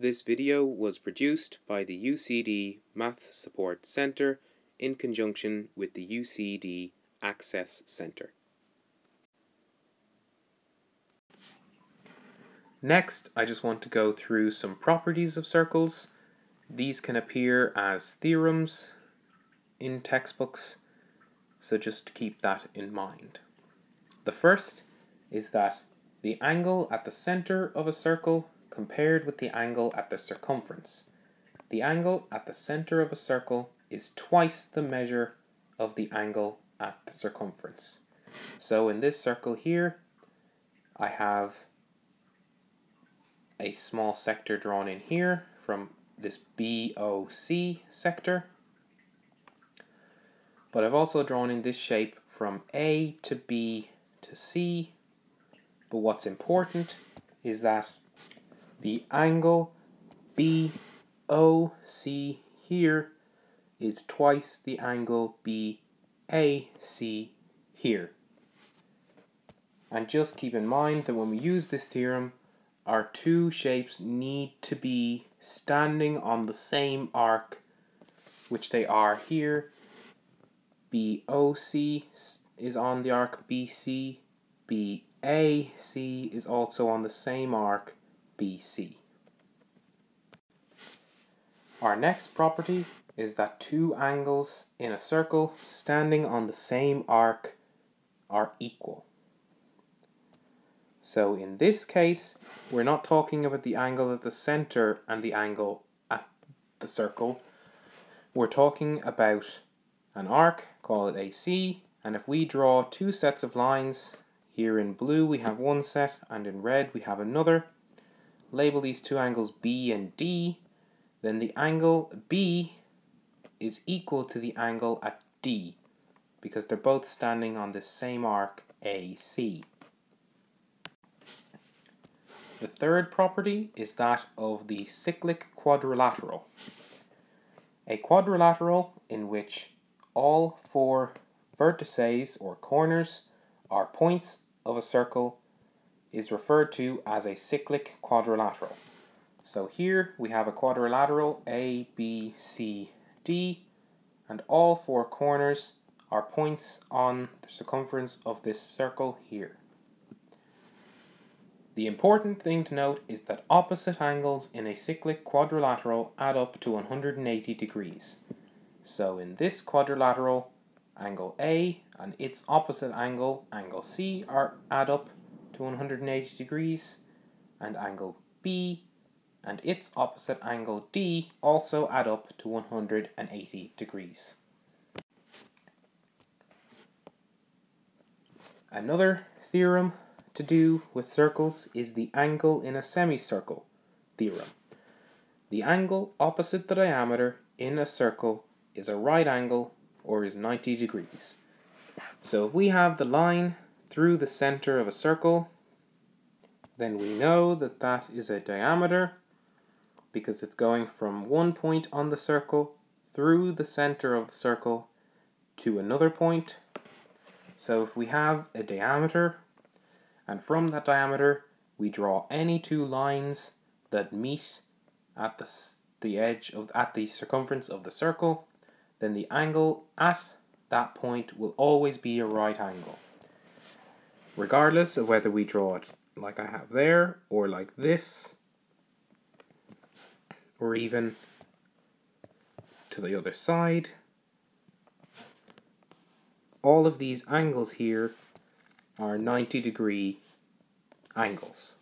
This video was produced by the UCD Maths Support Centre in conjunction with the UCD Access Centre. Next, I just want to go through some properties of circles. These can appear as theorems in textbooks, so just keep that in mind. The first is that the angle at the center of a circle compared with the angle at the circumference. The angle at the center of a circle is twice the measure of the angle at the circumference. So in this circle here, I have a small sector drawn in here from this BOC sector, but I've also drawn in this shape from A to B to C. But what's important is that the angle BOC here is twice the angle BAC here. And just keep in mind that when we use this theorem, our two shapes need to be standing on the same arc, which they are here. BOC is on the arc BC, BAC is also on the same arc BC. Our next property is that two angles in a circle standing on the same arc are equal. So in this case, we're not talking about the angle at the center and the angle at the circle. We're talking about an arc, call it AC, and if we draw two sets of lines, here in blue we have one set and in red we have another, label these two angles B and D, then the angle B is equal to the angle at D because they're both standing on the same arc AC. The third property is that of the cyclic quadrilateral. A quadrilateral in which all four vertices or corners are points of a circle is referred to as a cyclic quadrilateral. So here we have a quadrilateral A, B, C, D, and all four corners are points on the circumference of this circle here. The important thing to note is that opposite angles in a cyclic quadrilateral add up to 180 degrees. So in this quadrilateral, angle A and its opposite angle, angle C, add up to 180 degrees, and angle B and its opposite angle D also add up to 180 degrees. Another theorem to do with circles is the angle in a semicircle theorem. The angle opposite the diameter in a circle is a right angle or is 90 degrees. So if we have the line through the center of a circle, then we know that that is a diameter because it's going from one point on the circle through the center of the circle to another point. So if we have a diameter, and from that diameter we draw any two lines that meet at the circumference of the circle, then the angle at that point will always be a right angle, regardless of whether we draw it like I have there, or like this, or even to the other side. All of these angles here are 90-degree angles.